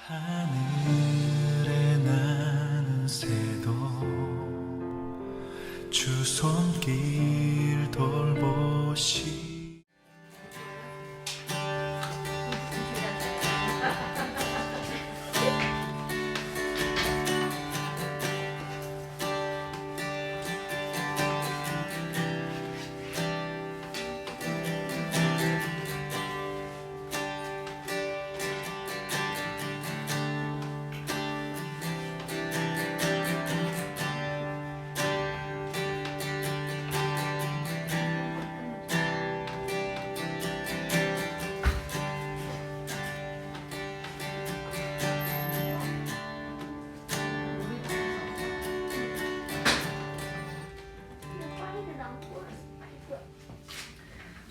하늘에 나는 새도 주 손길 돌보시.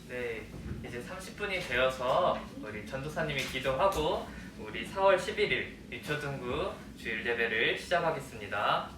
네, 이제 30분이 되어서 우리 전도사님이 기도하고 우리 4월 11일 유초등부 주일 예배를 시작하겠습니다.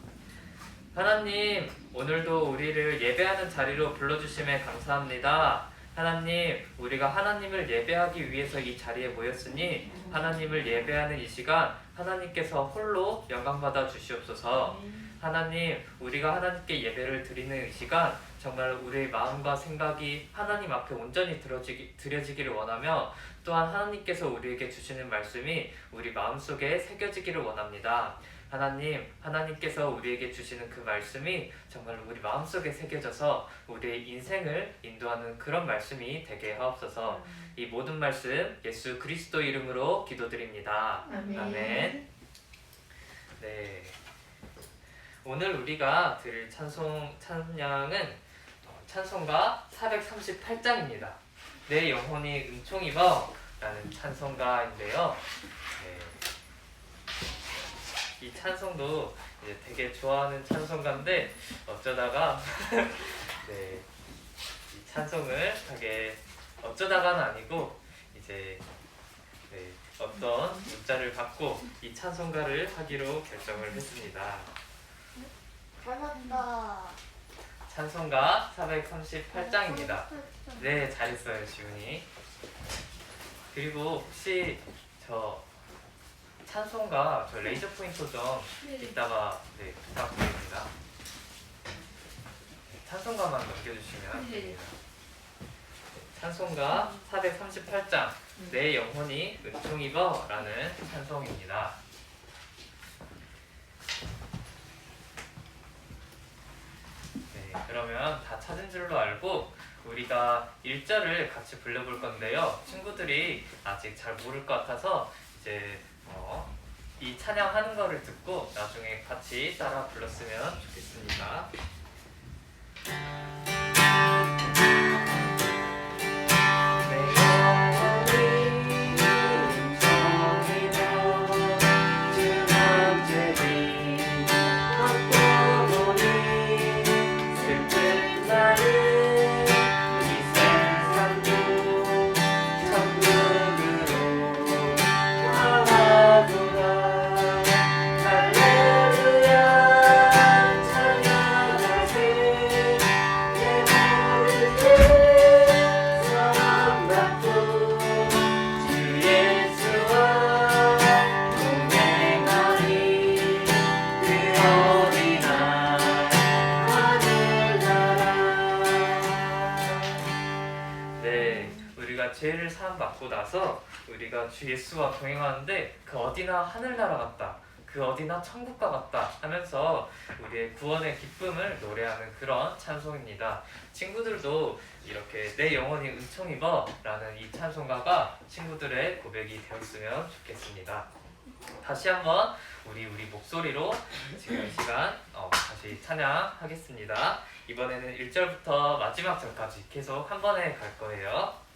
하나님, 오늘도 우리를 예배하는 자리로 불러주심에 감사합니다. 하나님, 우리가 하나님을 예배하기 위해서 이 자리에 모였으니 하나님을 예배하는 이 시간 하나님께서 홀로 영광받아 주시옵소서. 하나님, 우리가 하나님께 예배를 드리는 이 시간 정말 우리의 마음과 생각이 하나님 앞에 온전히 드려지기를 원하며, 또한 하나님께서 우리에게 주시는 말씀이 우리 마음속에 새겨지기를 원합니다. 하나님, 하나님께서 우리에게 주시는 그 말씀이 정말 우리 마음속에 새겨져서 우리의 인생을 인도하는 그런 말씀이 되게 하옵소서. 이 모든 말씀 예수 그리스도 이름으로 기도드립니다. 아멘. 네, 오늘 우리가 드릴 찬양은 찬송가 438장입니다. 내 영혼이 은총입어 라는 찬송가인데요. 네, 이 찬송도 이제 되게 좋아하는 찬송가인데 어쩌다가 네, 이 찬송을 하게 어쩌다가는 아니고 이제 네, 어떤 문자를 받고 이 찬송가를 하기로 결정을 했습니다. 잘한다. 찬송가 438장입니다. 네, 잘했어요, 지훈이. 그리고 혹시 저 찬송가 저 레이저 포인터 좀 이따가 네, 부탁드립니다. 찬송가만 넘겨주시면 됩니다. 찬송가 438장 내 영혼이 은총입어 라는 찬송입니다. 네, 그러면 다 찾은 줄로 알고 우리가 1절을 같이 불러볼 건데요. 친구들이 아직 잘 모를 것 같아서 이제 이 찬양하는 거를 듣고 나중에 같이 따라 불렀으면 좋겠습니다. 죄를 사함 받고 나서 우리가 주 예수와 동행하는데 그 어디나 하늘나라 같다, 그 어디나 천국과 같다 하면서 우리의 구원의 기쁨을 노래하는 그런 찬송입니다. 친구들도 이렇게 내 영혼이 은총입어 라는 이 찬송가가 친구들의 고백이 되었으면 좋겠습니다. 다시 한번 우리 목소리로 지금 이 시간 다시 찬양하겠습니다. 이번에는 1절부터 마지막 절까지 계속 한 번에 갈 거예요.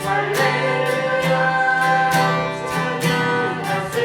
할렐루야, 찬양하세.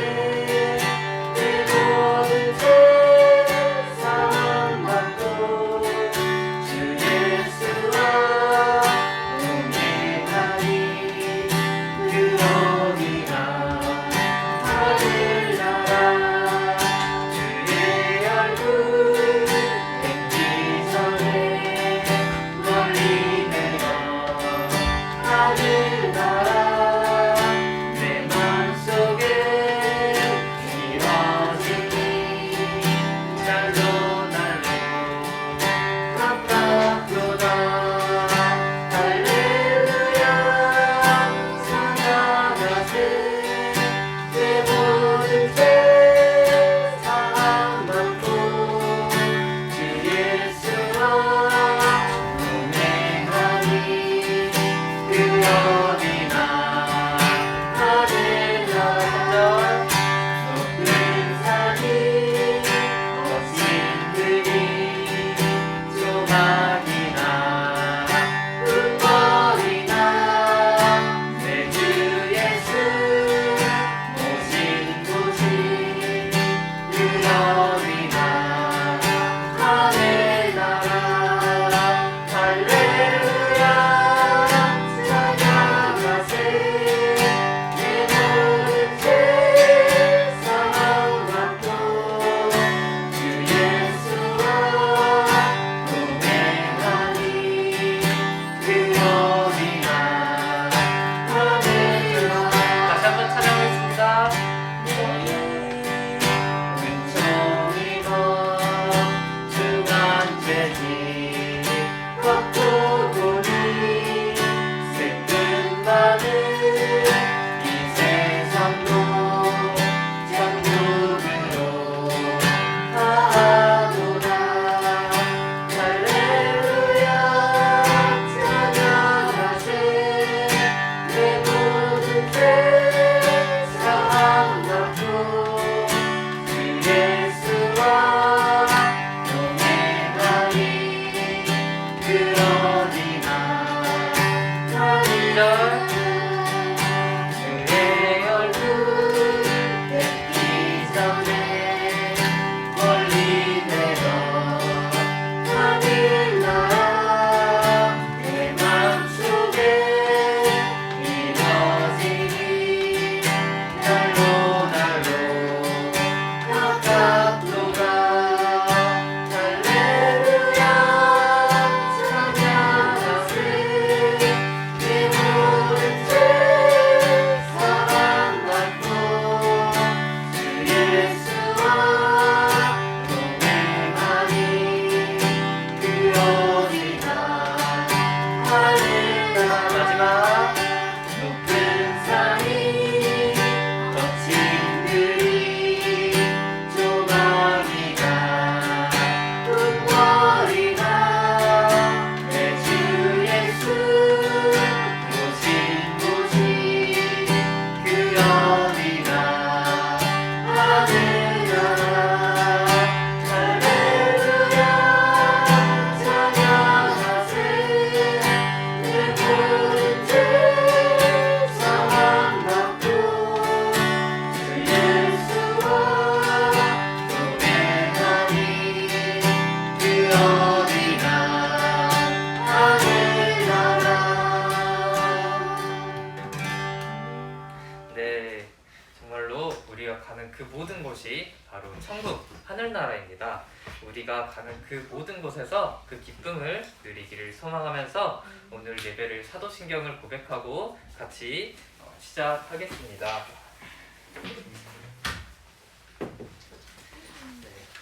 나라입니다. 우리가 가는 그 모든 곳에서 그 기쁨을 누리기를 소망하면서 오늘 예배를 사도신경을 고백하고 같이 시작하겠습니다.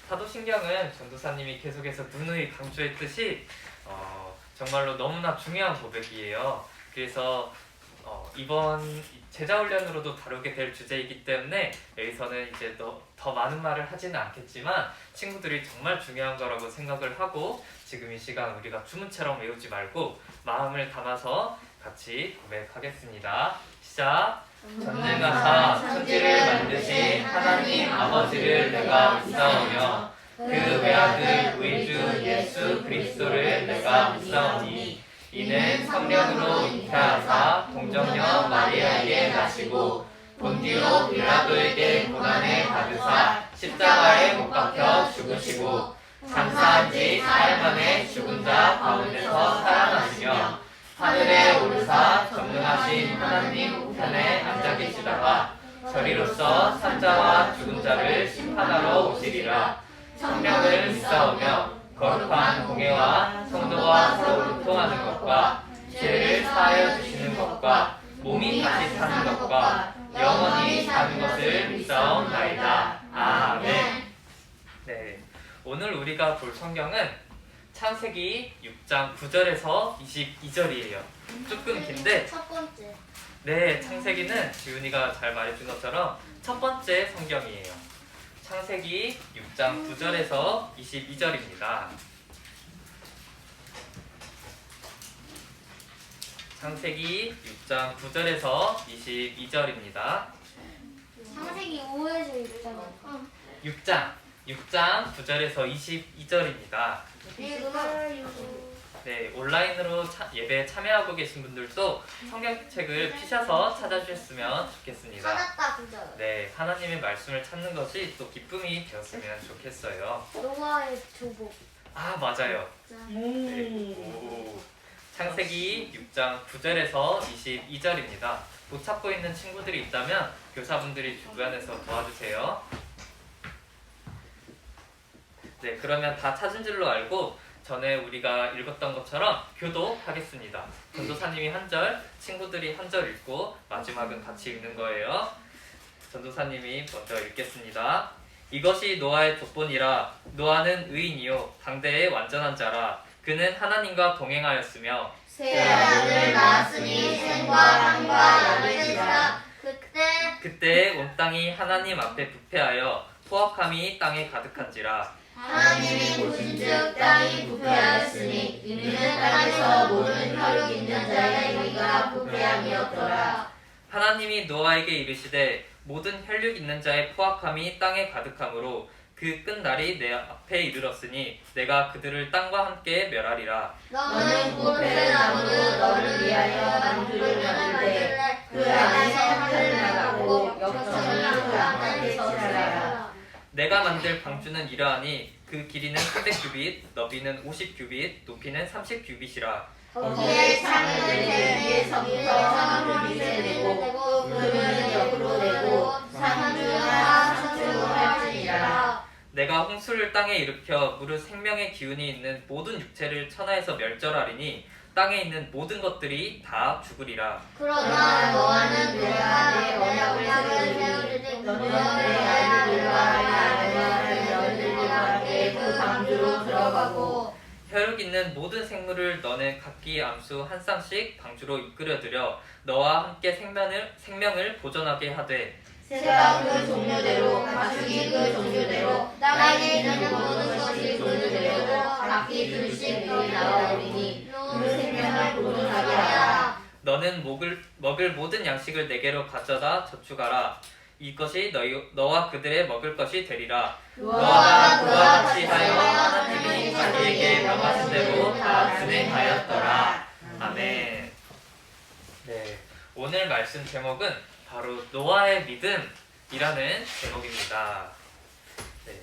사도신경은 전도사님이 계속해서 누누이 강조했듯이 정말로 너무나 중요한 고백이에요. 그래서 이번 제자훈련으로도 다루게 될 주제이기 때문에 여기서는 이제 더 많은 말을 하지는 않겠지만 친구들이 정말 중요한 거라고 생각을 하고 지금 이 시간 우리가 주문처럼 외우지 말고 마음을 담아서 같이 고백하겠습니다. 시작! 전능하사 천지를 만드신 하나님 아버지를 내가 믿사오며 그 외아들 우리 주 예수 그리스도를 내가 믿사오니 이는 성령으로 잉태하사 동정녀 마리아에게 나시고 본디오 빌라도에게 고난을 받으사 십자가에 못 박혀 죽으시고 장사한 지 4일 만에 죽은 자 가운데서 살아나시며 하늘에 오르사 전능하신 하나님 우편에 앉아 계시다가 저리로서 산자와 죽은 자를 심판하러 오시리라. 성령을 믿사오며 거룩한 공예와 성도와 서로 교통하는 것과 죄를 사하여 주시는 것과 몸이 다시 사는 것과 영원히 사는 것을 믿사옵나이다. 아멘. 네, 오늘 우리가 볼 성경은 창세기 6장 9절에서 22절이에요. 조금 긴데 첫 번째. 네, 창세기는 지훈이가 잘 말해준 것처럼 첫 번째 성경이에요. 창세기 6장 9절에서 22절입니다. 창세기 6장 9절에서 22절입니다. 창세기 5에서 읽잖아. 6장 9절에서 22절입니다. 네, 온라인으로 예배에 참여하고 계신 분들도 성경책을 피셔서 찾아주셨으면 좋겠습니다. 찾았다 그죠? 네, 하나님의 말씀을 찾는 것이 또 기쁨이 되었으면 좋겠어요. 노아의 조복. 아, 맞아요. 네. 오. 창세기 6장 9절에서 22절입니다. 못 찾고 있는 친구들이 있다면 교사분들이 주변에서 도와주세요. 네, 그러면 다 찾은 줄로 알고 전에 우리가 읽었던 것처럼 교독하겠습니다. 전도사님이 한 절, 친구들이 한 절 읽고 마지막은 같이 읽는 거예요. 전도사님이 먼저 읽겠습니다. 이것이 노아의 족본이라. 노아는 의인이요 당대의 완전한 자라. 그는 하나님과 동행하였으며 세 아들 낳았으니 셈과 함과 야벳이라. 그때 온 땅이 하나님 앞에 부패하여 포악함이 땅에 가득한지라. 하나님이 보신즉 땅이 부패하였으니 이는 땅에서 모든 혈육 있는 자의 의가 부패함이었더라. 하나님이 노아에게 이르시되 모든 혈육 있는 자의 포악함이 땅에 가득하므로 그 끝날이 내 앞에 이르렀으니 내가 그들을 땅과 함께 멸하리라. 너는 보폐 나무로 너를 위하여 방주를 만들되 그 안에서 하늘을 나가고 역청을 그 안에서 살아라. 내가 만들 방주는 이러하니 그 길이는 300규빗, 너비는 50규빗, 높이는 30규빗이라. 거기에 창을 내 위에서부터 상주빗을 내고 그물은 옆으로 내고 상주와 상주로 할지니라. 내가 홍수를 땅에 일으켜 무릇 생명의 기운이 있는 모든 육체를 천하에서 멸절하리니 땅에 있는 모든 것들이 다 죽으리라. 그러나 노아는 내가 내 언약을 세우리니 너는 내 아들들과 내 아내와 내 며느리들과 함께 그 방주로 들어가고 혈육 있는 모든 생물을 너는 각기 암수 한 쌍씩 방주로 이끌어들여 너와 함께 생명을 보존하게 하되 새가 그 종류대로 가축이 그 종류대로 땅에 있는 모든 것이 종류대로 각기 둘씩 너희 나오리니 그 생명을 보존하게 하라. 너는 먹을 모든 양식을 내게로 가져다 저축하라. 이것이 너와 그들의 먹을 것이 되리라. 노아가 그와 같이 하여 하나님이 자기에게 명하신 대로 다 진행하였더라. 아멘. 네, 오늘 말씀 제목은 바로 노아의 믿음이라는 제목입니다. 네.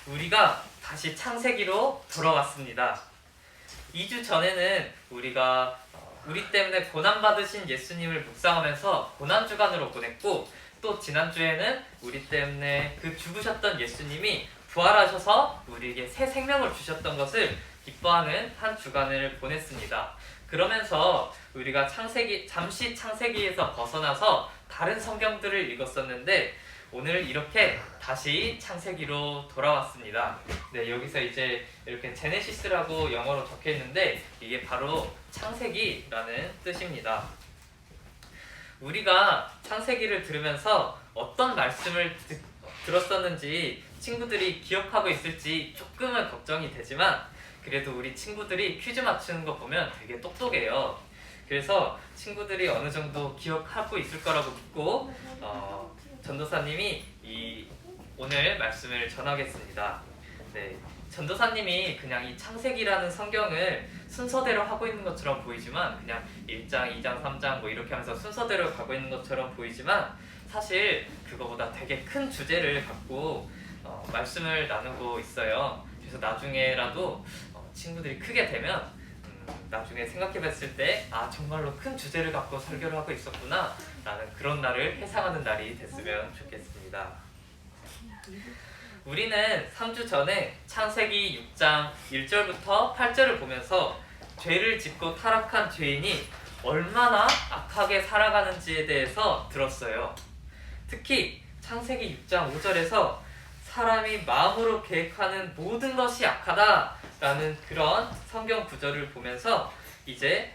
우리가 다시 창세기로 돌아왔습니다. 2주 전에는 우리가 우리 때문에 고난받으신 예수님을 묵상하면서 고난주간으로 보냈고 또 지난주에는 우리 때문에 그 죽으셨던 예수님이 부활하셔서 우리에게 새 생명을 주셨던 것을 기뻐하는 한 주간을 보냈습니다. 그러면서 우리가 잠시 창세기에서 벗어나서 다른 성경들을 읽었었는데 오늘 이렇게 다시 창세기로 돌아왔습니다. 네, 여기서 이제 이렇게 제네시스라고 영어로 적혀 있는데 이게 바로 창세기라는 뜻입니다. 우리가 창세기를 들으면서 어떤 말씀을 들었었는지 친구들이 기억하고 있을지 조금은 걱정이 되지만 그래도 우리 친구들이 퀴즈 맞추는 거 보면 되게 똑똑해요. 그래서 친구들이 어느 정도 기억하고 있을 거라고 믿고 전도사님이 오늘 말씀을 전하겠습니다. 네, 전도사님이 그냥 이 창세기라는 성경을 순서대로 하고 있는 것처럼 보이지만 그냥 1장, 2장, 3장 뭐 이렇게 하면서 순서대로 가고 있는 것처럼 보이지만 사실 그거보다 되게 큰 주제를 갖고 말씀을 나누고 있어요. 그래서 나중에라도 친구들이 크게 되면 나중에 생각해 봤을 때 아 정말로 큰 주제를 갖고 설교를 하고 있었구나 라는 그런 날을 회상하는 날이 됐으면 좋겠습니다. 우리는 3주 전에 창세기 6장 1절부터 8절을 보면서 죄를 짓고 타락한 죄인이 얼마나 악하게 살아가는지에 대해서 들었어요. 특히 창세기 6장 5절에서 사람이 마음으로 계획하는 모든 것이 악하다 라는 그런 성경 구절을 보면서 이제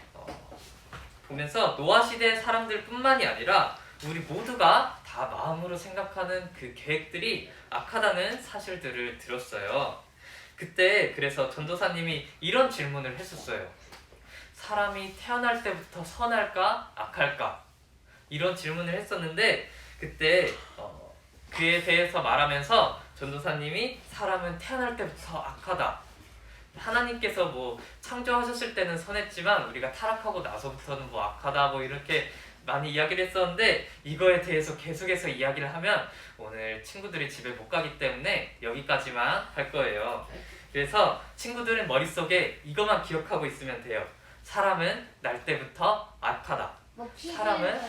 보면서 노아 시대 사람들 뿐만이 아니라 우리 모두가 다 마음으로 생각하는 그 계획들이 악하다는 사실들을 들었어요. 그때 그래서 전도사님이 이런 질문을 했었어요. 사람이 태어날 때부터 선할까 악할까? 이런 질문을 했었는데 그때 그에 대해서 말하면서 전도사님이 사람은 태어날 때부터 악하다. 하나님께서 뭐 창조하셨을 때는 선했지만 우리가 타락하고 나서부터는 뭐 악하다 뭐 이렇게 많이 이야기를 했었는데 이거에 대해서 계속해서 이야기를 하면 오늘 친구들이 집에 못 가기 때문에 여기까지만 할 거예요. 그래서 친구들은 머릿속에 이것만 기억하고 있으면 돼요. 사람은 날 때부터 악하다. 사람은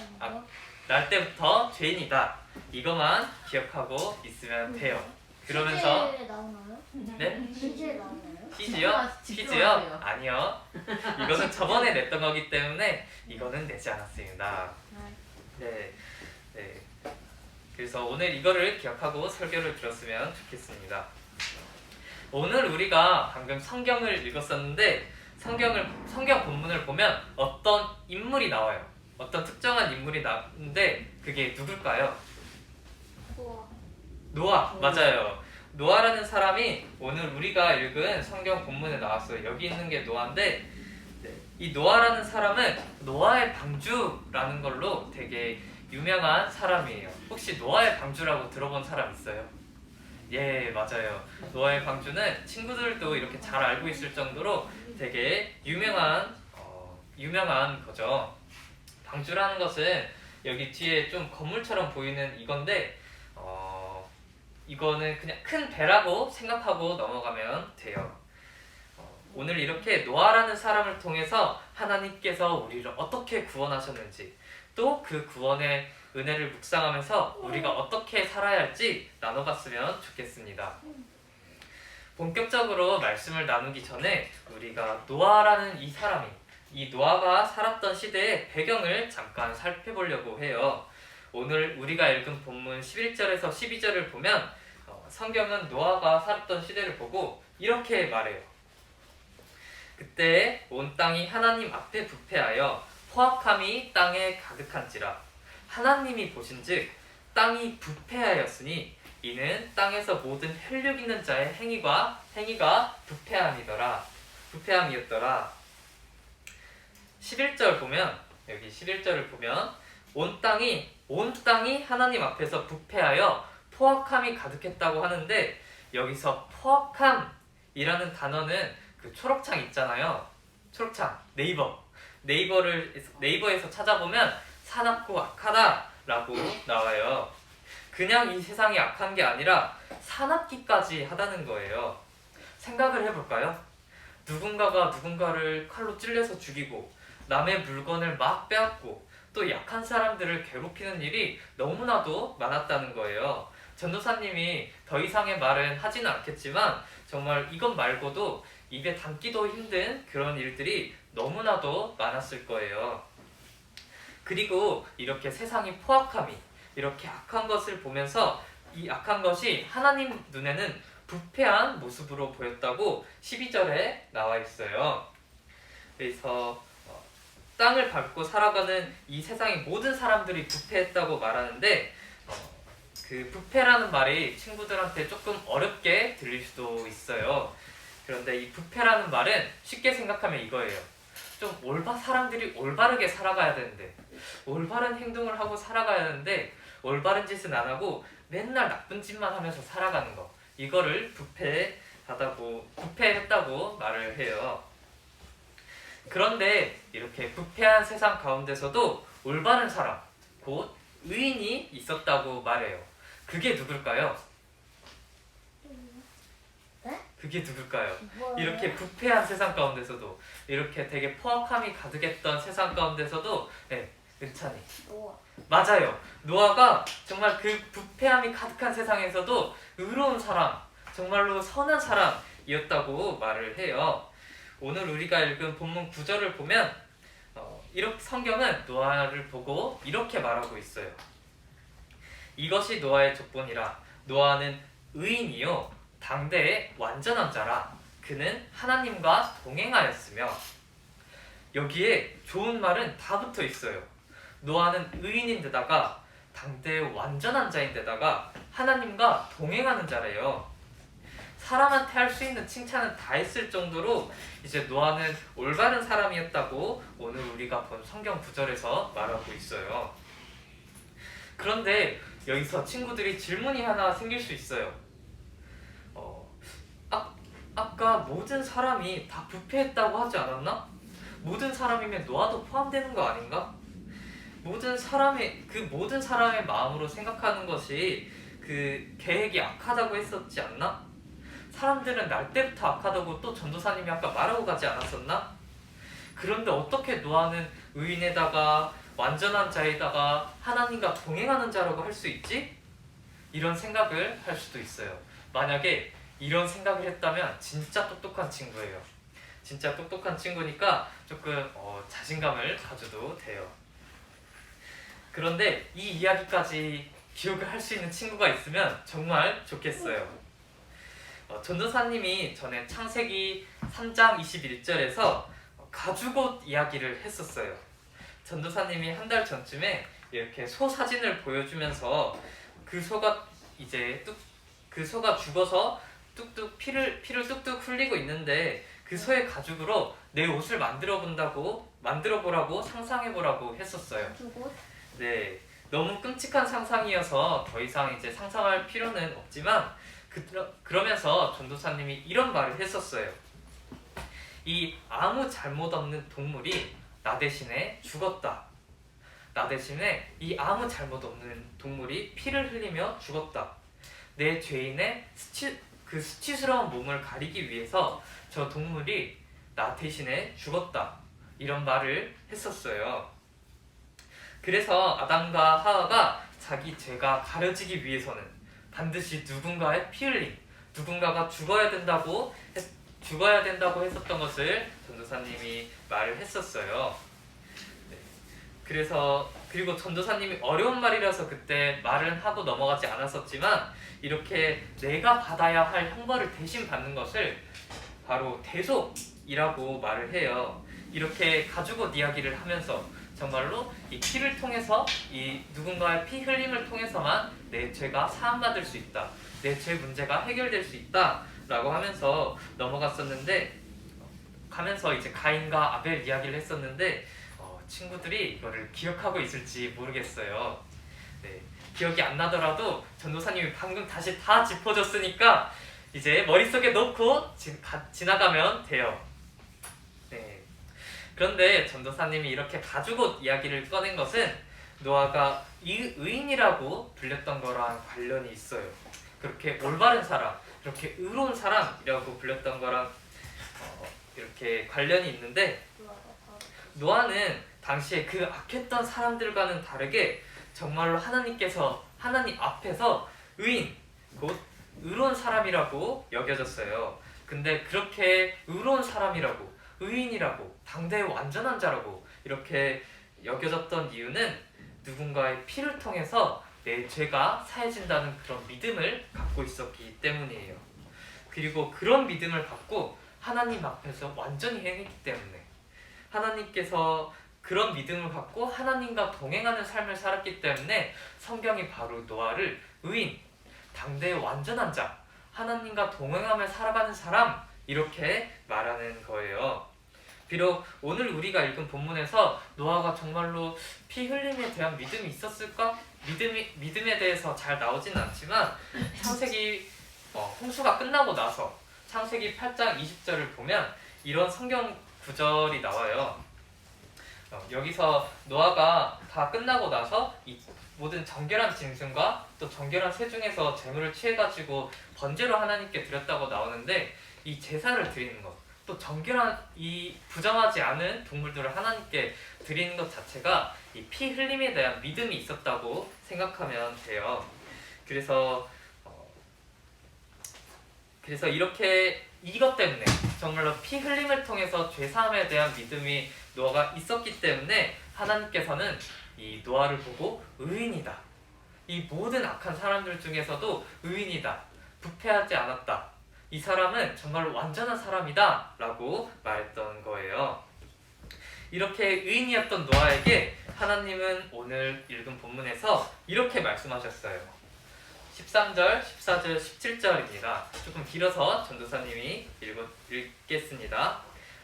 날 때부터 죄인이다. 이것만 기억하고 있으면 돼요. 그러면서 퀴즈에 나오나요? 네? 퀴즈에 나오나요? 퀴즈요? 퀴즈요? 아니요. 이거는 저번에 냈던 거기 때문에 이거는 내지 않았습니다. 네. 네. 그래서 오늘 이거를 기억하고 설교를 들었으면 좋겠습니다. 오늘 우리가 방금 성경을 읽었었는데 성경 본문을 보면 어떤 인물이 나와요. 어떤 특정한 인물이 나오는데 그게 누굴까요? 노아. 맞아요. 노아라는 사람이 오늘 우리가 읽은 성경 본문에 나왔어요. 여기 있는 게 노아인데 이 노아라는 사람은 노아의 방주라는 걸로 되게 유명한 사람이에요. 혹시 노아의 방주라고 들어본 사람 있어요? 예, 맞아요. 노아의 방주는 친구들도 이렇게 잘 알고 있을 정도로 되게 유명한 거죠. 방주라는 것은 여기 뒤에 좀 건물처럼 보이는 이건데 이거는 그냥 큰 배라고 생각하고 넘어가면 돼요. 오늘 이렇게 노아라는 사람을 통해서 하나님께서 우리를 어떻게 구원하셨는지 또 그 구원의 은혜를 묵상하면서 우리가 어떻게 살아야 할지 나눠봤으면 좋겠습니다. 본격적으로 말씀을 나누기 전에 우리가 노아라는 이 노아가 살았던 시대의 배경을 잠깐 살펴보려고 해요. 오늘 우리가 읽은 본문 11절에서 12절을 보면 성경은 노아가 살았던 시대를 보고 이렇게 말해요. 그때 온 땅이 하나님 앞에 부패하여 포악함이 땅에 가득한지라 하나님이 보신즉 땅이 부패하였으니 이는 땅에서 모든 혈육 있는 자의 행위가 부패함이었더라. 11절 보면 여기 11절을 보면 온 땅이 하나님 앞에서 부패하여 포악함이 가득했다고 하는데 여기서 포악함이라는 단어는 그 초록창 있잖아요. 초록창 네이버에서 찾아보면 사납고 악하다라고 나와요. 그냥 이 세상이 악한 게 아니라 사납기까지 하다는 거예요. 생각을 해볼까요? 누군가가 누군가를 칼로 찔려서 죽이고 남의 물건을 막 빼앗고 또 약한 사람들을 괴롭히는 일이 너무나도 많았다는 거예요. 전도사님이 더 이상의 말은 하지는 않겠지만 정말 이것 말고도 입에 담기도 힘든 그런 일들이 너무나도 많았을 거예요. 그리고 이렇게 세상이 포악함이 이렇게 악한 것을 보면서 이 악한 것이 하나님 눈에는 부패한 모습으로 보였다고 12절에 나와 있어요. 그래서 땅을 밟고 살아가는 이 세상의 모든 사람들이 부패했다고 말하는데 그 부패라는 말이 친구들한테 조금 어렵게 들릴 수도 있어요. 그런데 이 부패라는 말은 쉽게 생각하면 이거예요. 좀 사람들이 올바르게 살아가야 되는데 올바른 행동을 하고 살아가야 하는데 올바른 짓은 안 하고 맨날 나쁜 짓만 하면서 살아가는 거, 이거를 부패했다고 말을 해요. 그런데 이렇게 부패한 세상 가운데서도 올바른 사람, 곧 의인이 있었다고 말해요. 그게 누굴까요? 네? 그게 누굴까요? 뭐예요? 이렇게 부패한 세상 가운데서도, 이렇게 되게 포악함이 가득했던 세상 가운데서도, 네, 은찬이. 노아. 맞아요. 노아가 정말 그 부패함이 가득한 세상에서도 의로운 사람, 정말로 선한 사람이었다고 말을 해요. 오늘 우리가 읽은 본문 9절을 보면 이렇게 성경은 노아를 보고 이렇게 말하고 있어요. 이것이 노아의 족본이라. 노아는 의인이요 당대의 완전한 자라. 그는 하나님과 동행하였으며. 여기에 좋은 말은 다 붙어 있어요. 노아는 의인인데다가 당대의 완전한 자인데다가 하나님과 동행하는 자래요. 사람한테 할 수 있는 칭찬은 다 했을 정도로 이제 노아는 올바른 사람이었다고 오늘 우리가 본 성경 구절에서 말하고 있어요. 그런데 여기서 친구들이 질문이 하나 생길 수 있어요. 아까 모든 사람이 다 부패했다고 하지 않았나? 모든 사람이면 노아도 포함되는 거 아닌가? 모든 사람의 마음으로 생각하는 것이 그 계획이 악하다고 했었지 않나? 사람들은 날 때부터 악하다고 또 전도사님이 아까 말하고 가지 않았었나? 그런데 어떻게 노아는 의인에다가 완전한 자에다가 하나님과 동행하는 자라고 할 수 있지? 이런 생각을 할 수도 있어요. 만약에 이런 생각을 했다면 진짜 똑똑한 친구예요. 진짜 똑똑한 친구니까 조금 자신감을 가져도 돼요. 그런데 이 이야기까지 기억을 할 수 있는 친구가 있으면 정말 좋겠어요. 전도사님이 전에 창세기 3장 21절에서 가죽옷 이야기를 했었어요. 전도사님이 한 달 전쯤에 이렇게 소 사진을 보여주면서 그 소가 죽어서 뚝뚝 피를 뚝뚝 흘리고 있는데 그 소의 가죽으로 내 옷을 만들어 보라고 상상해 보라고 했었어요. 가죽옷? 네, 너무 끔찍한 상상이어서 더 이상 이제 상상할 필요는 없지만 그러면서 전도사님이 이런 말을 했었어요. 이 아무 잘못 없는 동물이 나 대신에 죽었다. 나 대신에 이 아무 잘못 없는 동물이 피를 흘리며 죽었다. 내 죄인의 수치스러운 몸을 가리기 위해서 저 동물이 나 대신에 죽었다. 이런 말을 했었어요. 그래서 아담과 하와가 자기 죄가 가려지기 위해서는 반드시 누군가의 피 흘림, 누군가가 죽어야 된다고 했었던 것을 전도사님이 말을 했었어요. 네. 그리고 전도사님이 어려운 말이라서 그때 말은 하고 넘어가지 않았었지만 이렇게 내가 받아야 할 형벌을 대신 받는 것을 바로 대속이라고 말을 해요. 이렇게 가죽옷 이야기를 하면서 정말로 이 피를 통해서 이 누군가의 피 흘림을 통해서만 내 죄가 사함받을 수 있다. 내 죄 문제가 해결될 수 있다. 라고 하면서 넘어갔었는데 가면서 이제 가인과 아벨 이야기를 했었는데 친구들이 이거를 기억하고 있을지 모르겠어요. 네, 기억이 안 나더라도 전도사님이 방금 다시 다 짚어줬으니까 이제 머릿속에 넣고 지나가면 돼요. 네. 그런데 전도사님이 이렇게 가죽옷 이야기를 꺼낸 것은 노아가 의인이라고 불렸던 거랑 관련이 있어요. 그렇게 올바른 사람, 이렇게 의로운 사람이라고 불렸던 거랑 이렇게 관련이 있는데 노아는 당시에 그 악했던 사람들과는 다르게 정말로 하나님 앞에서 의인, 곧 의로운 사람이라고 여겨졌어요. 근데 그렇게 의로운 사람이라고, 의인이라고, 당대의 완전한 자라고 이렇게 여겨졌던 이유는 누군가의 피를 통해서 내 죄가 사해진다는 그런 믿음을 갖고 있었기 때문이에요. 그리고 그런 믿음을 갖고 하나님 앞에서 완전히 행했기 때문에, 하나님께서 그런 믿음을 갖고 하나님과 동행하는 삶을 살았기 때문에 성경이 바로 노아를 의인, 당대의 완전한 자, 하나님과 동행하며 살아가는 사람 이렇게 말하는 거예요. 비록 오늘 우리가 읽은 본문에서 노아가 정말로 피 흘림에 대한 믿음이 있었을까? 믿음에 대해서 잘 나오지는 않지만 창세기 홍수가 끝나고 나서 창세기 8장 20절을 보면 이런 성경 구절이 나와요. 여기서 노아가 다 끝나고 나서 이 모든 정결한 짐승과 또 정결한 새 중에서 제물을 취해가지고 번제로 하나님께 드렸다고 나오는데, 이 제사를 드리는 것, 또 정결한 이 부정하지 않은 동물들을 하나님께 드리는 것 자체가 이 피 흘림에 대한 믿음이 있었다고 생각하면 돼요. 그래서 이렇게 이것 때문에 정말로 피 흘림을 통해서 죄사함에 대한 믿음이 노아가 있었기 때문에 하나님께서는 이 노아를 보고 의인이다, 이 모든 악한 사람들 중에서도 의인이다, 부패하지 않았다, 이 사람은 정말로 완전한 사람이다 라고 말했던 거예요. 이렇게 의인이었던 노아에게 하나님은 오늘 읽은 본문에서 이렇게 말씀하셨어요. 13절, 14절, 17절입니다. 조금 길어서 전도사님이 읽겠습니다.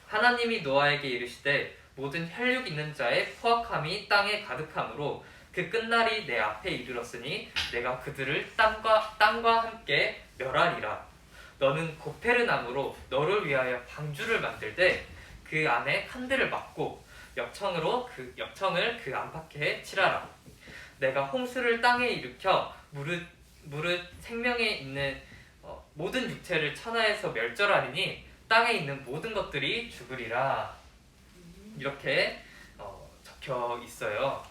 하나님이 노아에게 이르시되 모든 혈육 있는 자의 포악함이 땅에 가득함으로 그 끝날이 내 앞에 이르렀으니 내가 그들을 땅과 함께 멸하리라. 너는 고페르나무로 너를 위하여 방주를 만들되 그 안에 칸들을 막고 역청을 그 안팎에 칠하라. 내가 홍수를 땅에 일으켜 무릇 생명에 있는 모든 육체를 천하에서 멸절하리니 땅에 있는 모든 것들이 죽으리라. 이렇게 적혀 있어요.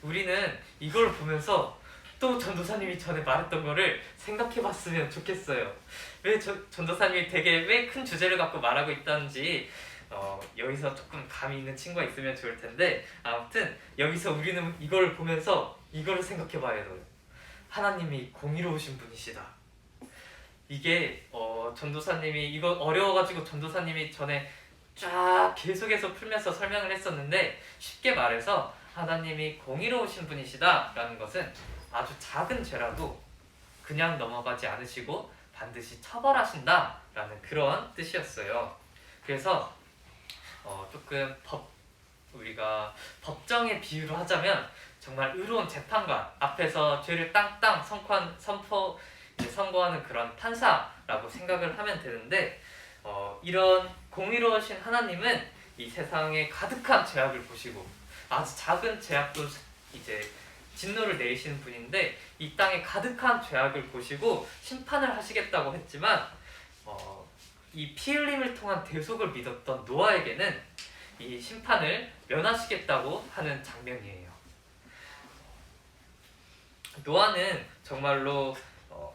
우리는 이걸 보면서 또 전도사님이 전에 말했던 거를 생각해 봤으면 좋겠어요. 왜 전도사님이 되게 왜 큰 주제를 갖고 말하고 있다는지 여기서 조금 감이 있는 친구가 있으면 좋을 텐데, 아무튼 여기서 우리는 이걸 보면서 이거를 생각해 봐야 돼요. 하나님이 공의로우신 분이시다. 이게 전도사님이 이거 어려워가지고 전도사님이 전에 쫙 계속해서 풀면서 설명을 했었는데, 쉽게 말해서 하나님이 공의로우신 분이시다 라는 것은 아주 작은 죄라도 그냥 넘어가지 않으시고 반드시 처벌하신다 라는 그런 뜻이었어요. 그래서 조금 우리가 법정의 비유로 하자면 정말 의로운 재판관 앞에서 죄를 땅땅 선고하는 그런 판사라고 생각을 하면 되는데, 이런 공의로우신 하나님은 이 세상에 가득한 죄악을 보시고 아주 작은 죄악도 이제 진노를 내리시는 분인데, 이 땅에 가득한 죄악을 보시고 심판을 하시겠다고 했지만 이 피 흘림을 통한 대속을 믿었던 노아에게는 이 심판을 면하시겠다고 하는 장면이에요. 노아는 정말로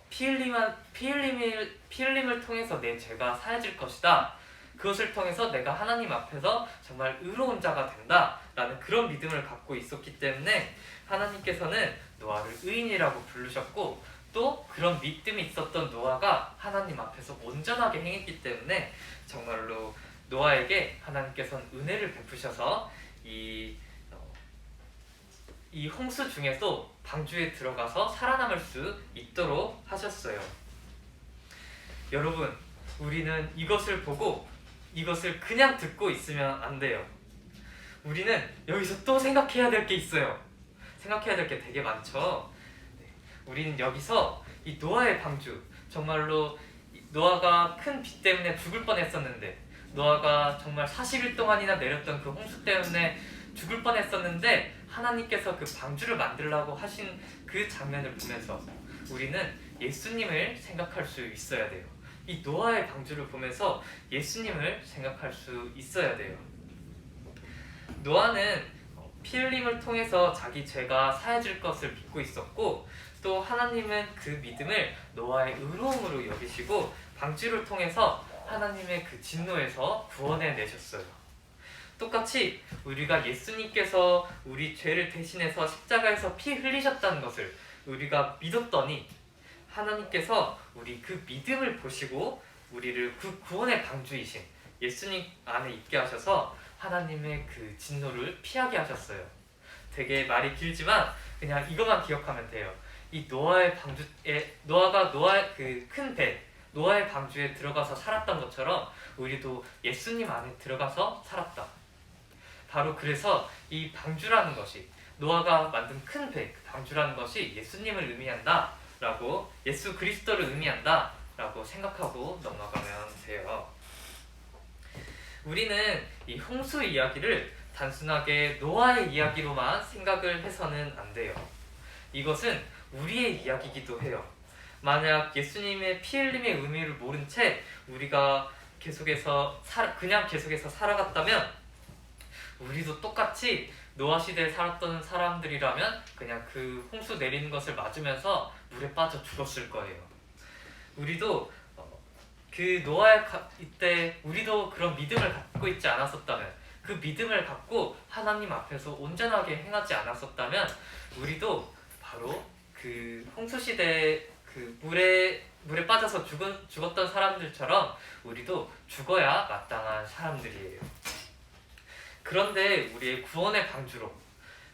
피 흘림을 통해서 내 죄가 사해질 것이다, 그것을 통해서 내가 하나님 앞에서 정말 의로운 자가 된다 라는 그런 믿음을 갖고 있었기 때문에 하나님께서는 노아를 의인이라고 부르셨고, 또 그런 믿음이 있었던 노아가 하나님 앞에서 온전하게 행했기 때문에 정말로 노아에게 하나님께서는 은혜를 베푸셔서 이 홍수 중에서 방주에 들어가서 살아남을 수 있도록 하셨어요. 여러분, 우리는 이것을 보고 이것을 그냥 듣고 있으면 안 돼요. 우리는 여기서 또 생각해야 될 게 있어요. 생각해야 될 게 되게 많죠. 우리는 여기서 이 노아의 방주, 정말로 노아가 큰 비 때문에 죽을 뻔했었는데, 노아가 정말 40일 동안이나 내렸던 그 홍수 때문에 죽을 뻔했었는데 하나님께서 그 방주를 만들라고 하신 그 장면을 보면서 우리는 예수님을 생각할 수 있어야 돼요. 이 노아의 방주를 보면서 예수님을 생각할 수 있어야 돼요. 노아는 피 흘림을 통해서 자기 죄가 사해질 것을 믿고 있었고, 또 하나님은 그 믿음을 노아의 의로움으로 여기시고 방주를 통해서 하나님의 그 진노에서 구원해 내셨어요. 똑같이 우리가 예수님께서 우리 죄를 대신해서 십자가에서 피 흘리셨다는 것을 우리가 믿었더니 하나님께서 우리 그 믿음을 보시고 우리를 그 구원의 방주이신 예수님 안에 있게 하셔서 하나님의 그 진노를 피하게 하셨어요. 되게 말이 길지만 그냥 이것만 기억하면 돼요. 이 노아의 방주에, 노아가 노아의 그 큰 배, 노아의 방주에 들어가서 살았던 것처럼 우리도 예수님 안에 들어가서 살았다. 바로 그래서 이 방주라는 것이, 노아가 만든 큰 배, 그 방주라는 것이 예수님을 의미한다 라고, 예수 그리스도를 의미한다 라고 생각하고 넘어가면 돼요. 우리는 이 홍수 이야기를 단순하게 노아의 이야기로만 생각을 해서는 안 돼요. 이것은 우리의 이야기이기도 해요. 만약 예수님의 피 흘림의 의미를 모른 채 우리가 그냥 계속해서 살아갔다면 우리도 똑같이 노아 시대에 살았던 사람들이라면 그냥 그 홍수 내리는 것을 맞으면서 물에 빠져 죽었을 거예요. 우리도 그 노아의 이때 우리도 그런 믿음을 갖고 있지 않았었다면, 그 믿음을 갖고 하나님 앞에서 온전하게 행하지 않았었다면 우리도 바로 그 홍수 시대에 그 물에 빠져서 죽었던 사람들처럼 우리도 죽어야 마땅한 사람들이에요. 그런데 우리의 구원의 방주로,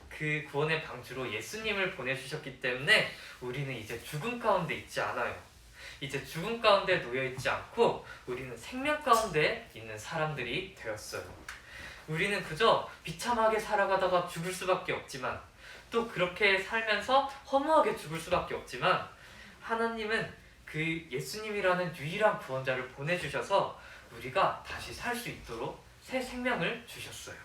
그 구원의 방주로 예수님을 보내주셨기 때문에 우리는 이제 죽음 가운데 있지 않아요. 이제 죽음 가운데 놓여있지 않고 우리는 생명 가운데 있는 사람들이 되었어요. 우리는 그저 비참하게 살아가다가 죽을 수밖에 없지만, 또 그렇게 살면서 허무하게 죽을 수밖에 없지만, 하나님은 그 예수님이라는 유일한 구원자를 보내주셔서 우리가 다시 살 수 있도록 새 생명을 주셨어요.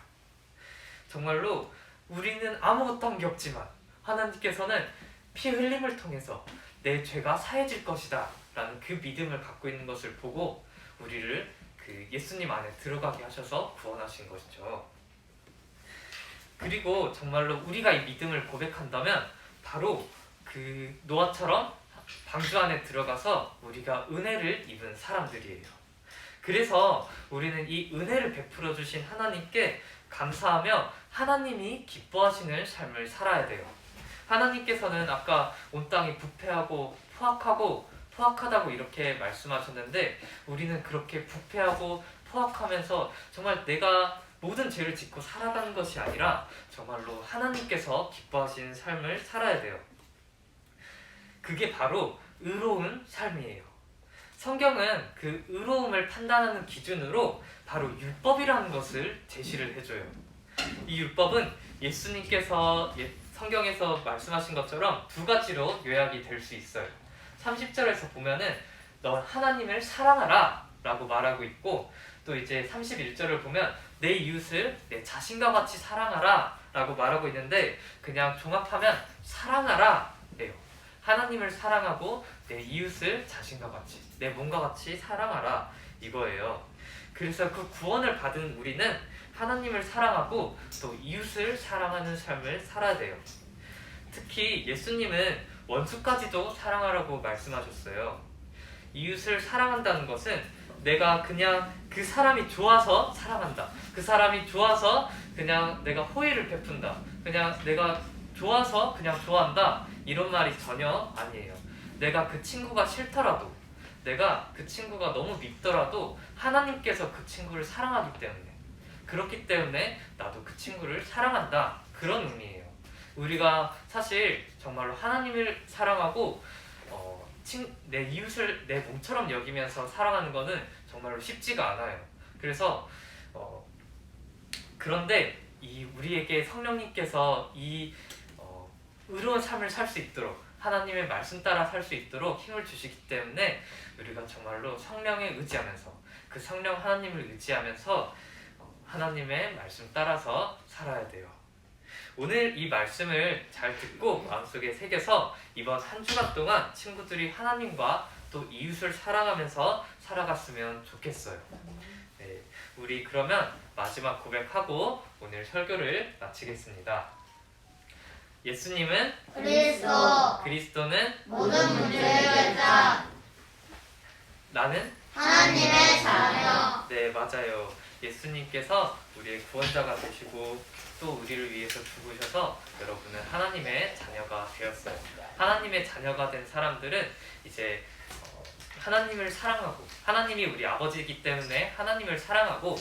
정말로 우리는 아무것도 한 게 없지만 하나님께서는 피 흘림을 통해서 내 죄가 사해질 것이다 라는 그 믿음을 갖고 있는 것을 보고 우리를 그 예수님 안에 들어가게 하셔서 구원하신 것이죠. 그리고 정말로 우리가 이 믿음을 고백한다면 바로 그 노아처럼 방주 안에 들어가서 우리가 은혜를 입은 사람들이에요. 그래서 우리는 이 은혜를 베풀어 주신 하나님께 감사하며 하나님이 기뻐하시는 삶을 살아야 돼요. 하나님께서는 아까 온 땅이 부패하고 포악하다고 이렇게 말씀하셨는데, 우리는 그렇게 부패하고 포악하면서 정말 내가 모든 죄를 짓고 살아가는 것이 아니라 정말로 하나님께서 기뻐하시는 삶을 살아야 돼요. 그게 바로 의로운 삶이에요. 성경은 그 의로움을 판단하는 기준으로 바로 율법이라는 것을 제시를 해줘요. 이 율법은 예수님께서 성경에서 말씀하신 것처럼 두 가지로 요약이 될 수 있어요. 30절에서 보면은 너 하나님을 사랑하라 라고 말하고 있고, 또 이제 31절을 보면 내 이웃을 내 자신과 같이 사랑하라 라고 말하고 있는데, 그냥 종합하면 사랑하라 예요. 하나님을 사랑하고 내 이웃을 자신과 같이, 내 몸과 같이 사랑하라 이거예요. 그래서 그 구원을 받은 우리는 하나님을 사랑하고 또 이웃을 사랑하는 삶을 살아야 돼요. 특히 예수님은 원수까지도 사랑하라고 말씀하셨어요. 이웃을 사랑한다는 것은 내가 그냥 그 사람이 좋아서 사랑한다, 그 사람이 좋아서 그냥 내가 호의를 베푼다, 그냥 내가 좋아서 그냥 좋아한다, 이런 말이 전혀 아니에요. 내가 그 친구가 싫더라도, 내가 그 친구가 너무 밉더라도 하나님께서 그 친구를 사랑하기 때문에, 그렇기 때문에 나도 그 친구를 사랑한다, 그런 의미예요. 우리가 사실 정말로 하나님을 사랑하고 내 이웃을 내 몸처럼 여기면서 사랑하는 거는 정말로 쉽지가 않아요. 그래서 그런데 이 우리에게 성령님께서 이 의로운 삶을 살 수 있도록, 하나님의 말씀 따라 살 수 있도록 힘을 주시기 때문에 우리가 정말로 성령에 의지하면서, 그 성령 하나님을 의지하면서 하나님의 말씀 따라서 살아야 돼요. 오늘 이 말씀을 잘 듣고 마음속에 새겨서 이번 한 주간 동안 친구들이 하나님과 또 이웃을 사랑하면서 살아갔으면 좋겠어요. 네, 우리 그러면 마지막 고백하고 오늘 설교를 마치겠습니다. 예수님은 그리스도 그리스도는 모든 문제를 해결자 나는 하나님의 자녀. 네, 맞아요. 예수님께서 우리의 구원자가 되시고 또 우리를 위해서 죽으셔서 여러분은 하나님의 자녀가 되었어요. 하나님의 자녀가 된 사람들은 이제 하나님을 사랑하고, 하나님이 우리 아버지이기 때문에 하나님을 사랑하고,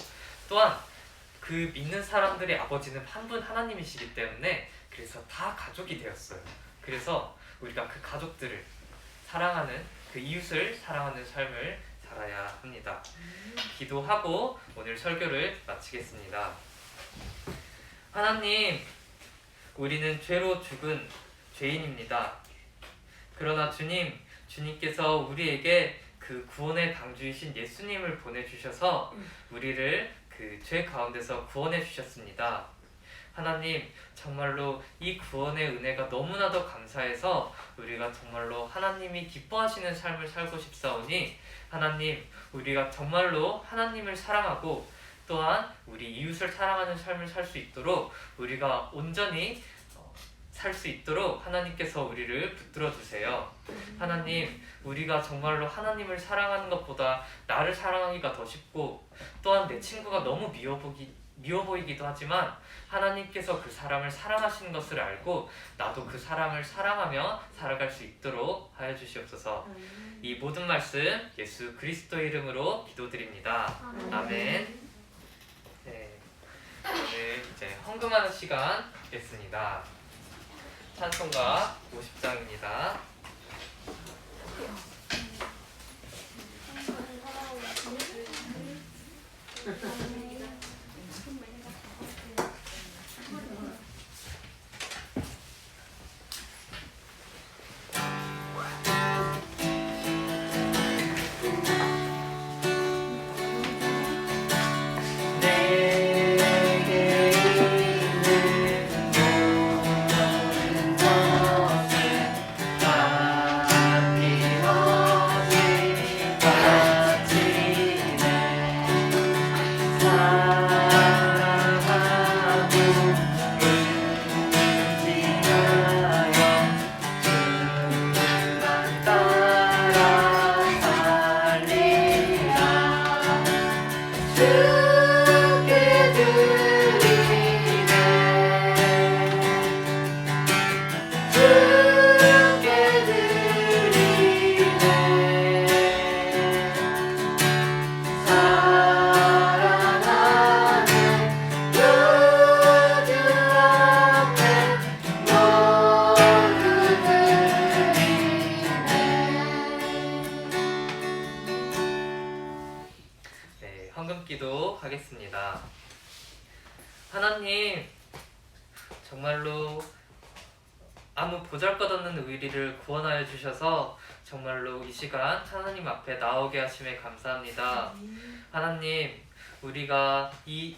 또한 그 믿는 사람들의 아버지는 한 분 하나님이시기 때문에 그래서 다 가족이 되었어요. 그래서 우리가 그 가족들을 사랑하는, 그 이웃을 사랑하는 삶을 살아야 합니다. 기도하고 오늘 설교를 마치겠습니다. 하나님, 우리는 죄로 죽은 죄인입니다. 그러나 주님, 주님께서 우리에게 그 구원의 방주이신 예수님을 보내주셔서 우리를 그 죄 가운데서 구원해 주셨습니다. 하나님, 정말로 이 구원의 은혜가 너무나도 감사해서 우리가 정말로 하나님이 기뻐하시는 삶을 살고 싶사오니 하나님, 우리가 정말로 하나님을 사랑하고 또한 우리 이웃을 사랑하는 삶을 살 수 있도록 우리가 온전히 살 수 있도록 하나님께서 우리를 붙들어 주세요. 하나님, 우리가 정말로 하나님을 사랑하는 것보다 나를 사랑하기가 더 쉽고 또한 내 친구가 너무 미워 보이기도 하지만 하나님께서 그 사람을 사랑하시는 것을 알고 나도 그 사람을 사랑하며 살아갈 수 있도록 하여 주시옵소서. 이 모든 말씀 예수 그리스도의 이름으로 기도드립니다. 아멘. 네, 오늘 이제 헌금하는 시간 됐습니다. 찬송가 50장입니다. 헌금기도 하겠습니다. 하나님, 정말로 아무 보잘것없는 우리를 구원하여 주셔서 정말로 이 시간 하나님 앞에 나오게 하심에 감사합니다. 하나님, 우리가 이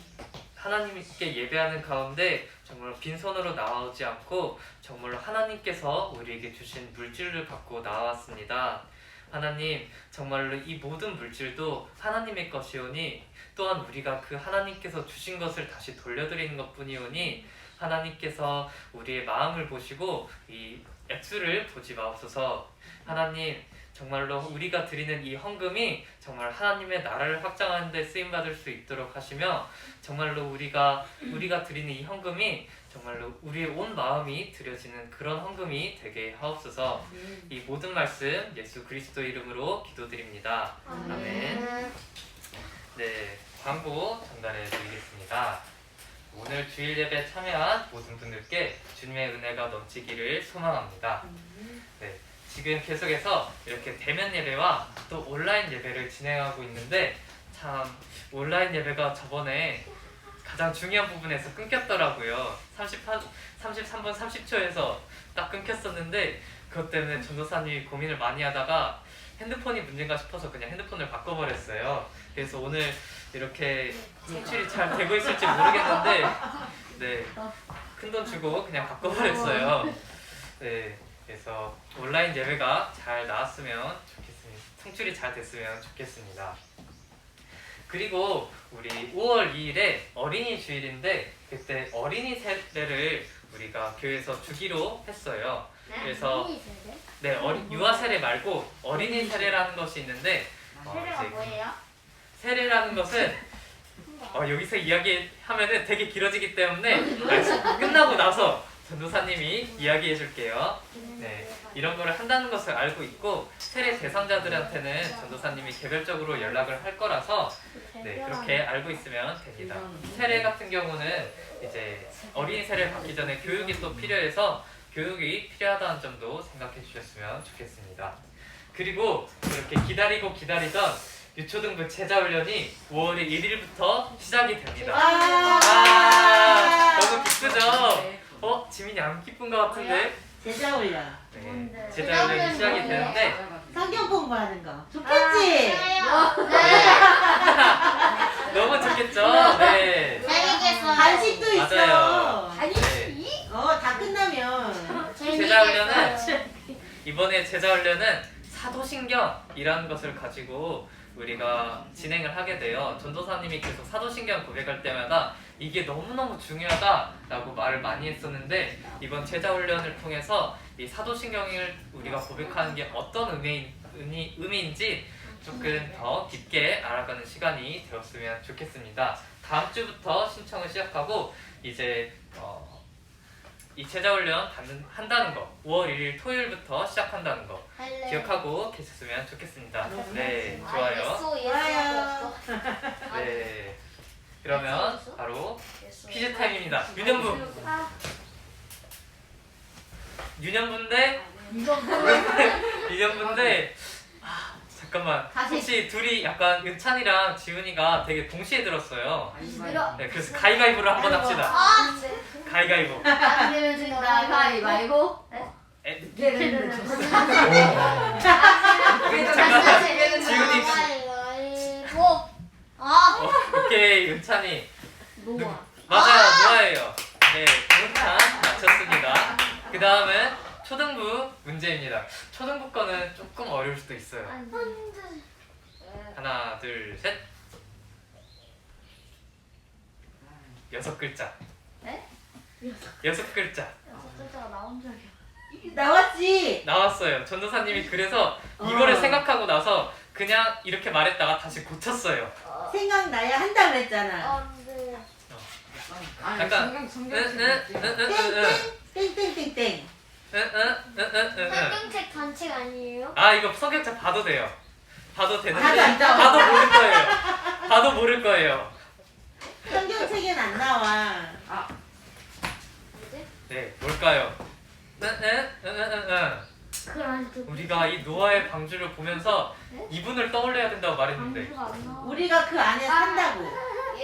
하나님께 예배하는 가운데 정말 빈손으로 나오지 않고 정말로 하나님께서 우리에게 주신 물질을 갖고 나왔습니다. 하나님, 정말로 이 모든 물질도 하나님의 것이오니 또한 우리가 그 하나님께서 주신 것을 다시 돌려드리는 것뿐이오니 하나님께서 우리의 마음을 보시고 이 액수를 보지 마옵소서. 하나님, 정말로 우리가 드리는 이 헌금이 정말 하나님의 나라를 확장하는 데 쓰임받을 수 있도록 하시며 정말로 우리가 드리는 이 헌금이 정말로 우리의 온 마음이 드려지는 그런 헌금이 되게 하옵소서. 이 모든 말씀 예수 그리스도 이름으로 기도드립니다. 아멘. 네, 광고 전달해 드리겠습니다. 오늘 주일 예배 참여한 모든 분들께 주님의 은혜가 넘치기를 소망합니다. 네, 지금 계속해서 이렇게 대면 예배와 또 온라인 예배를 진행하고 있는데 참 온라인 예배가 저번에 가장 중요한 부분에서 끊겼더라고요. 33분 30초에서 딱 끊겼었는데 그것 때문에 전도사님이 고민을 많이 하다가 핸드폰이 문제인가 싶어서 그냥 핸드폰을 바꿔버렸어요. 그래서 오늘 이렇게 송출이 잘 되고 있을지 모르겠는데 네, 큰돈 주고 그냥 바꿔버렸어요. 네, 그래서 온라인 예배가 잘 나왔으면 좋겠습니다. 송출이 잘 됐으면 좋겠습니다. 그리고 우리 5월 2일에 어린이 주일인데 그때 어린이 세례를 우리가 교회에서 주기로 했어요. 그래서 네, 유아 세례 말고 어린이 세례라는 것이 있는데 세례가 이제 뭐예요? 세례라는 것은 여기서 이야기하면은 되게 길어지기 때문에 끝나고 나서 전도사님이 이야기해 줄게요. 네, 이런 거를 한다는 것을 알고 있고 세례 대상자들한테는 전도사님이 개별적으로 연락을 할 거라서 네, 그렇게 알고 있으면 됩니다. 세례 같은 경우는 이제 어린이 세례를 받기 전에 교육이 또 필요해서 교육이 필요하다는 점도 생각해 주셨으면 좋겠습니다. 그리고 이렇게 기다리고 기다리던 유초등부 제자훈련이 5월 1일부터 시작이 됩니다. 너무 기쁘죠? 지민이 안 기쁜 것 같은데? 제자훈련. 네, 제자훈련이 시작이 되는데 성경 공부하는 거. 좋겠지? 너무 좋겠죠? 네. 간식도 있어. 맞아요. 네. 다 끝나면. 제자훈련은 이번에 제자훈련은 사도신경이라는 것을 가지고 우리가 진행을 하게 돼요. 전도사님이 계속 사도신경 고백할 때마다 이게 너무너무 중요하다라고 말을 많이 했었는데 이번 제자훈련을 통해서 이 사도신경을 우리가 고백하는 게 어떤 의미인지 조금 더 깊게 알아가는 시간이 되었으면 좋겠습니다. 다음 주부터 신청을 시작하고 이제 이 제자훈련 한다는 거 5월 1일 토요일부터 시작한다는 거 기억하고 계셨으면 좋겠습니다. 네, 좋아요. 네, 그러면 바로 퀴즈 타임입니다. 유년부인데 잠깐만, 혹시 둘이 약간 은찬이랑 지훈이가 되게 동시에 들었어요. 네, 그래서 가위바위보를 한번 합시다. 가위바위보. 가위바위보. 잠깐만, 지훈이. 오케이, 은찬이. 맞아요, 노아예요. 네, 은찬 맞췄습니다. 그 다음은 초등부 문제입니다. 초등부 거는 조금 어려울 수도 있어요. 하나, 둘, 셋. 6글자. 네? 6글자. 나왔지? 나왔어요. 전도사님이 그래서 이거를 생각하고 나서 그냥 이렇게 말했다가 다시 고쳤어요. 생각나야 한다 그랬잖아. 약간 땡땡땡땡. 성경책 단책 아니에요? 이거 성격자 봐도 돼요. 봐도 되는데 봐도 안 나와. 봐도 모를 거예요. 봐도 모를 거예요. 성경책엔 안 나와. 네, 뭘까요? 우리가 이 노아의 방주를 보면서 이분을 떠올려야 된다고 말했는데 우리가 그 안에 산다고.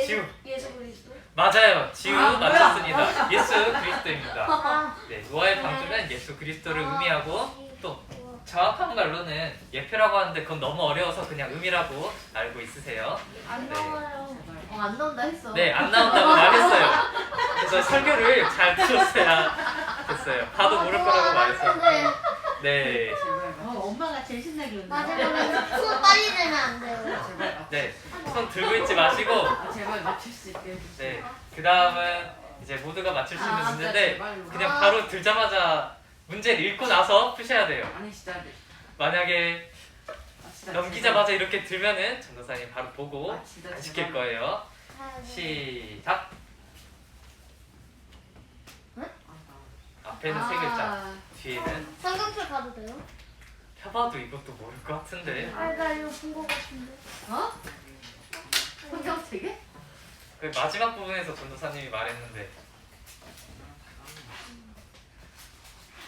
지우. 예수 그리스도? 맞아요. 지우 뭐야? 맞췄습니다. 예수 그리스도입니다. 네, 노아의 방주는 예수 그리스도를 의미하고 또 정확한 말로는 예표라고 하는데 그건 너무 어려워서 그냥 의미라고 알고 있으세요. 안 네. 나와요. 안 나온다 했어. 네, 안 나온다고 말했어요. 그래서 설교를 잘 들었어야 됐어요. 봐도 모를 거라고 말했어요. 네, 엄마가 제일 신나게 웃네. 맞아. 손 빨리 들면 안 돼요. 네, 손 들고 있지 마시고 제발 맞출 수 있게. 네, 그 다음은 이제 모두가 맞출 수 있는 문제인데 그냥 바로 들자마자 문제를 읽고 나서 푸셔야 돼요. 아니 진짜. 만약에 넘기자마자 이렇게 들면은 전도사님 바로 보고 진짜 안 시킬 거예요. 시작. 앞에는 3글자, 뒤에는 성경책 가도 돼요? 펴봐도 이것도 모를 것 같은데. 나 이거 본 거 같은데. 성경책에? 그 마지막 부분에서 전도사님이 말했는데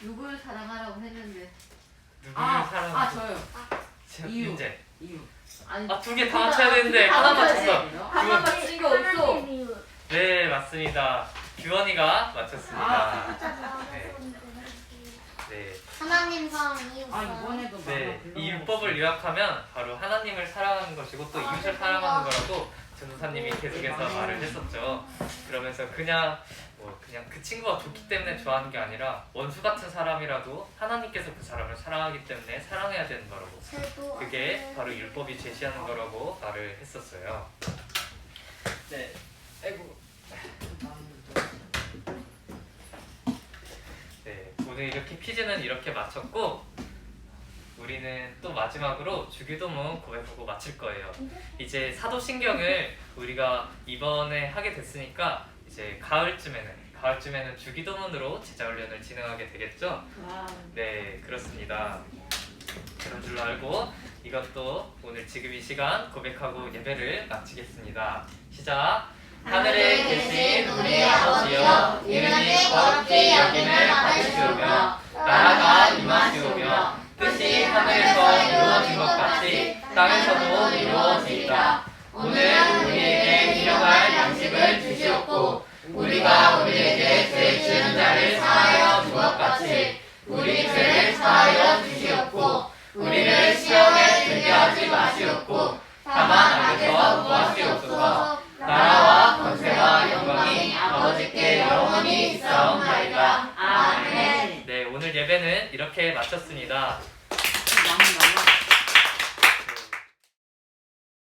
누굴 사랑하라고 했는데. 누구를 사랑하고 저요. 이유. 문제. 이유. 아니, 2개 다 맞춰야 되는데 하나 맞췄어. 하나 맞힌 게 없어. 네, 맞습니다. 규원이가 맞췄습니다. 네. 하나님 사랑 이웃 이번에도 네, 이 율법을 요약하면 바로 하나님을 사랑하는 것이고 또 이웃을 사랑하는 거라고 전도사님이 계속해서 말을 했었죠. 그러면서 그냥 그 친구가 좋기 때문에 좋아하는 게 아니라 원수 같은 사람이라도 하나님께서 그 사람을 사랑하기 때문에 사랑해야 되는 거라고. 그게 바로 율법이 제시하는 거라고 말을 했었어요. 네, 아이고. 네, 오늘 이렇게 퀴즈는 이렇게 마쳤고 우리는 또 마지막으로 주기도문 고백하고 마칠 거예요. 이제 사도신경을 우리가 이번에 하게 됐으니까 이제 가을쯤에는 주기도문으로 제자훈련을 진행하게 되겠죠? 와. 네, 그렇습니다. 그런 줄로 알고 이것도 오늘 지금 이 시간 고백하고 예배를 마치겠습니다. 시작! 하늘에 계신 우리 아버지여, 이름이 거룩히 여김을 받으시오며 나라가 임하시오며 뜻이 하늘에서 이루어진 것 같이 땅에서도 이루어지이다. 오늘 우리에게 일용할 양식을 주시옵고 우리가 우리에게 죄 지은 자를 사하여 준 것 같이 우리 죄를 사하여 주시옵고 우리를 시험에 들게 하지 마시옵고